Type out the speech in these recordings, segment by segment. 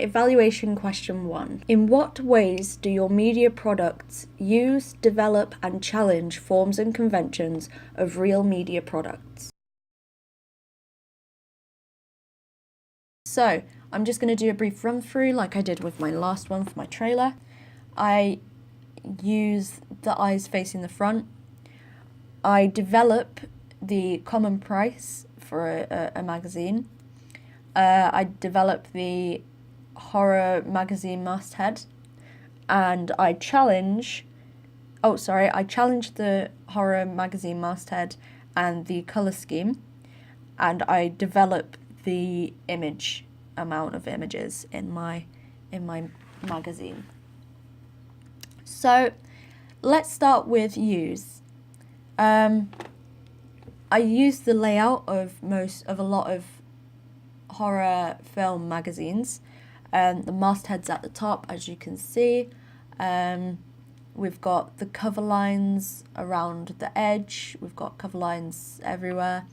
Evaluation question 1. In what ways do your media products use, develop, and challenge forms and conventions of real media products? So, I'm just going to do a brief run through like I did with my last one for my trailer. I use the eyes facing the front. I develop the common price for a magazine. I develop the horror magazine masthead, and I challenge the horror magazine masthead and the colour scheme, and I develop the amount of images in my magazine. So let's start with use. I use the layout of a lot of horror film magazines. The masthead's at the top, as you can see. We've got the cover lines around the edge. We've got cover lines everywhere.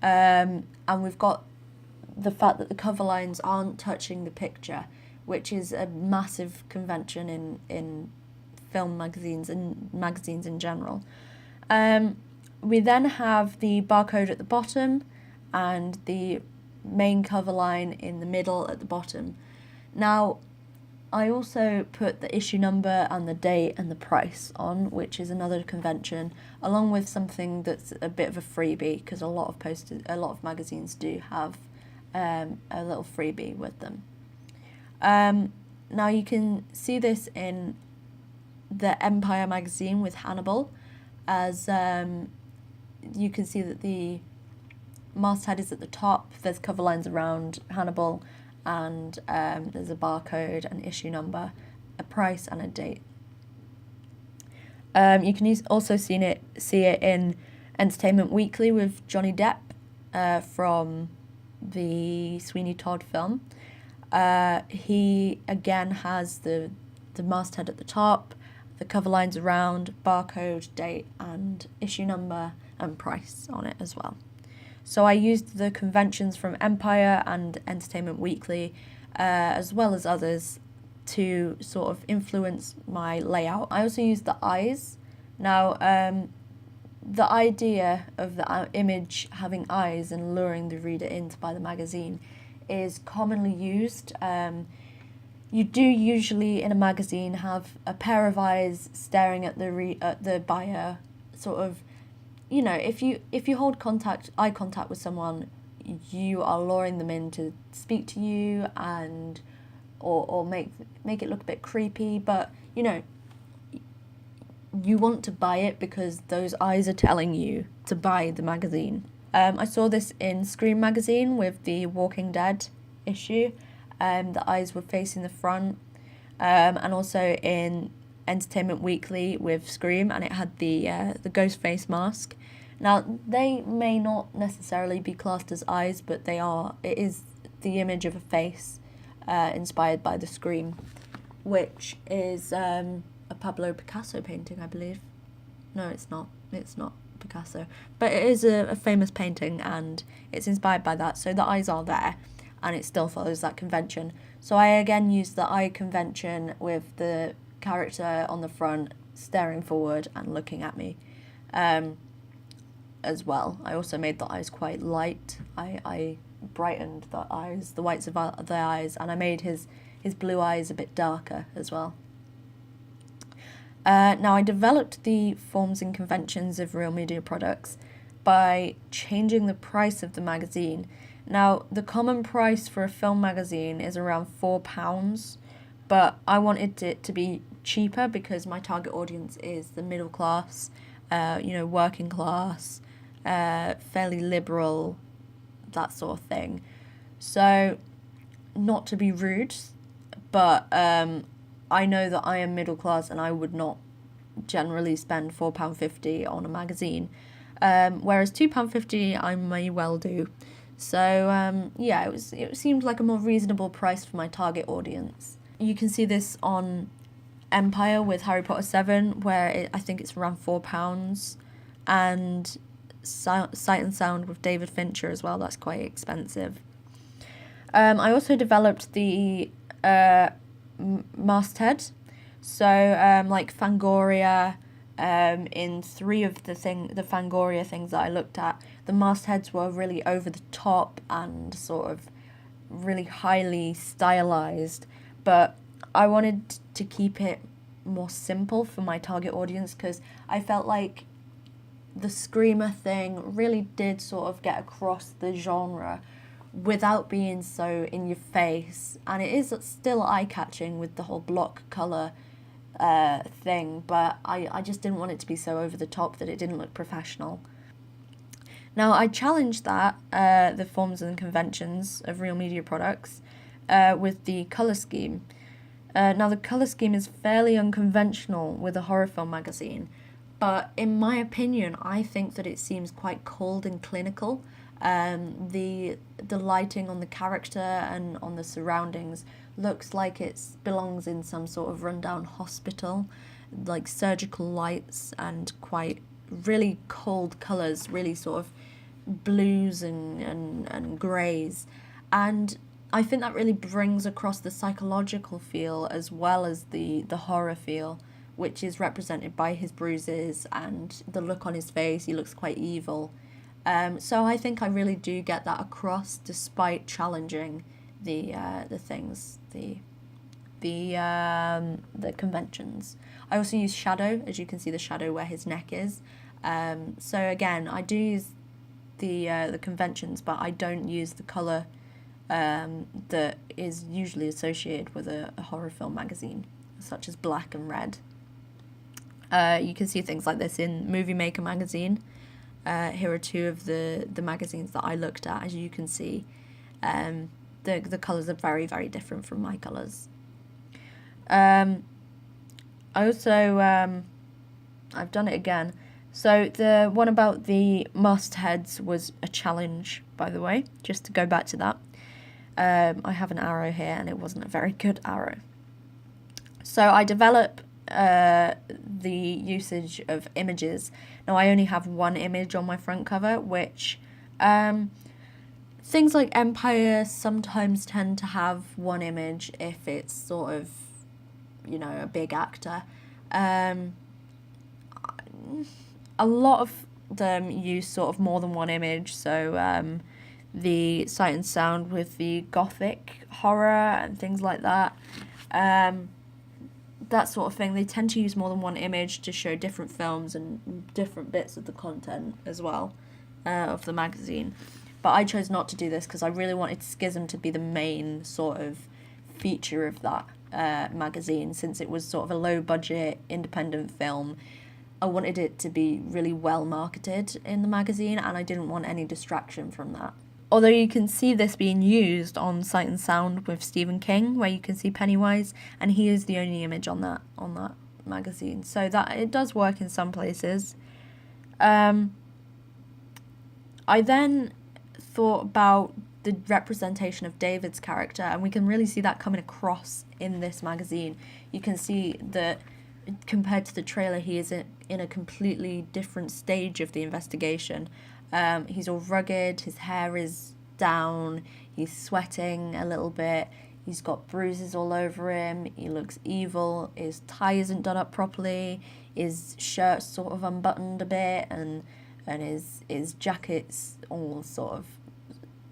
And we've got the fact that the cover lines aren't touching the picture, which is a massive convention in film magazines and magazines in general. We then have the barcode at the bottom and the main cover line in the middle at the bottom. Now, I also put the issue number and the date and the price on, which is another convention, along with something that's a bit of a freebie, because a lot of magazines do have a little freebie with them. Now you can see this in the Empire magazine with Hannibal, as you can see that the masthead is at the top. There's cover lines around Hannibal, and there's a barcode, an issue number, a price, and a date. You can also see it in Entertainment Weekly with Johnny Depp from the Sweeney Todd film. He again has the masthead at the top, the cover lines around, barcode, date, and issue number and price on it as well. So I used the conventions from Empire and Entertainment Weekly, as well as others, to sort of influence my layout. I also used the eyes. Now, the idea of the image having eyes and luring the reader in to buy the magazine is commonly used. You do usually in a magazine have a pair of eyes staring at the buyer, sort of. You know, if you hold eye contact with someone, you are luring them in to speak to you and or make it look a bit creepy, but you know, you want to buy it because those eyes are telling you to buy the magazine. I saw this in Scream magazine with the Walking Dead issue. The eyes were facing the front, and also in Entertainment Weekly with Scream, and it had the ghost face mask. Now, they may not necessarily be classed as eyes, but it is the image of a face inspired by the Scream, which is a Pablo Picasso painting, I believe. No, it's not Picasso, but it is a famous painting, and it's inspired by that, so the eyes are there, and it still follows that convention. So I again used the eye convention with the character on the front staring forward and looking at me as well. I also made the eyes quite light. I brightened the eyes, the whites of the eyes, and I made his blue eyes a bit darker as well. Now, I developed the forms and conventions of real media products by changing the price of the magazine. Now, the common price for a film magazine is around £4, but I wanted it to be cheaper because my target audience is the middle class, working class, fairly liberal, that sort of thing. So, not to be rude, but I know that I am middle class and I would not generally spend £4.50 on a magazine, whereas £2.50 I may well do. So it seemed like a more reasonable price for my target audience. You can see this on Empire with Harry Potter 7, where I think it's around £4, and Sight and Sound with David Fincher as well. That's quite expensive. I also developed the masthead. So like Fangoria, in three of the Fangoria things that I looked at, the mastheads were really over the top and sort of really highly stylized, but I wanted to keep it more simple for my target audience because I felt like the screamer thing really did sort of get across the genre without being so in your face, and it is still eye-catching with the whole block colour thing, but I just didn't want it to be so over the top that it didn't look professional. Now, I challenged that, the forms and conventions of Real Media products, with the colour scheme. Now, the colour scheme is fairly unconventional with a horror film magazine, but in my opinion, I think that it seems quite cold and clinical. The lighting on the character and on the surroundings looks like it belongs in some sort of rundown hospital, like surgical lights and quite really cold colours, really sort of blues and greys. And I think that really brings across the psychological feel as well as the horror feel, which is represented by his bruises and the look on his face. He looks quite evil. So I think I really do get that across, despite challenging the things, the conventions. I also use shadow, as you can see the shadow where his neck is. So again, I do use the conventions, but I don't use the colour that is usually associated with a horror film magazine, such as black and red. You can see things like this in Movie Maker magazine. Here are two of the magazines that I looked at. As you can see, the colours are very, very different from my colours. I also, I've done it again. So the one about the mastheads was a challenge, by the way, just to go back to that. I have an arrow here and it wasn't a very good arrow. So I develop the usage of images. Now I only have one image on my front cover, which things like Empire sometimes tend to have one image if it's sort of, you know, a big actor. A lot of them use sort of more than one image, so the Sight and Sound with the gothic horror and things like that. That sort of thing, they tend to use more than one image to show different films and different bits of the content as well, of the magazine. But I chose not to do this because I really wanted Schism to be the main sort of feature of that magazine, since it was sort of a low budget independent film. I wanted it to be really well marketed in the magazine, and I didn't want any distraction from that. Although you can see this being used on Sight and Sound with Stephen King, where you can see Pennywise, and he is the only image on that magazine. So that it does work in some places. I then thought about the representation of David's character, and we can really see that coming across in this magazine. You can see that compared to the trailer, he is in a completely different stage of the investigation. He's all rugged, his hair is down, he's sweating a little bit, he's got bruises all over him, he looks evil, his tie isn't done up properly, his shirt's sort of unbuttoned a bit, and his jacket's all sort of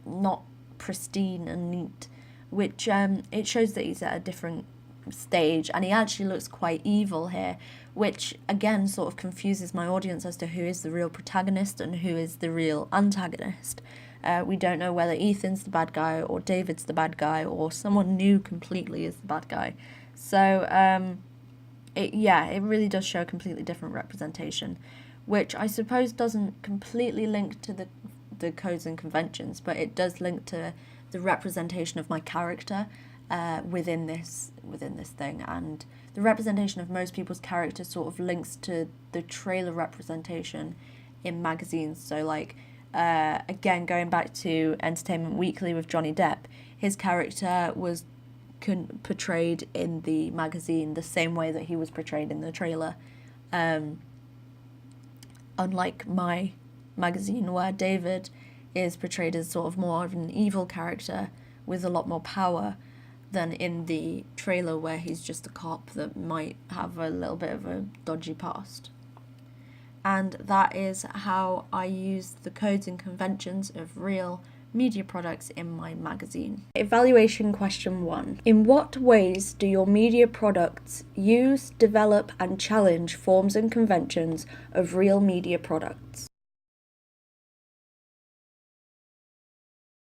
not pristine and neat, which it shows that he's at a different stage, and he actually looks quite evil here, which again sort of confuses my audience as to who is the real protagonist and who is the real antagonist. We don't know whether Ethan's the bad guy or David's the bad guy or someone new completely is the bad guy. So it really does show a completely different representation, which I suppose doesn't completely link to the codes and conventions, but it does link to the representation of my character within this thing, and the representation of most people's characters sort of links to the trailer representation in magazines. So like again, going back to Entertainment Weekly with Johnny Depp, his character was portrayed in the magazine the same way that he was portrayed in the trailer, unlike my magazine where David is portrayed as sort of more of an evil character with a lot more power. than in the trailer where he's just a cop that might have a little bit of a dodgy past. And that is how I use the codes and conventions of real media products in my magazine. Evaluation question 1. In what ways do your media products use, develop, and challenge forms and conventions of real media products?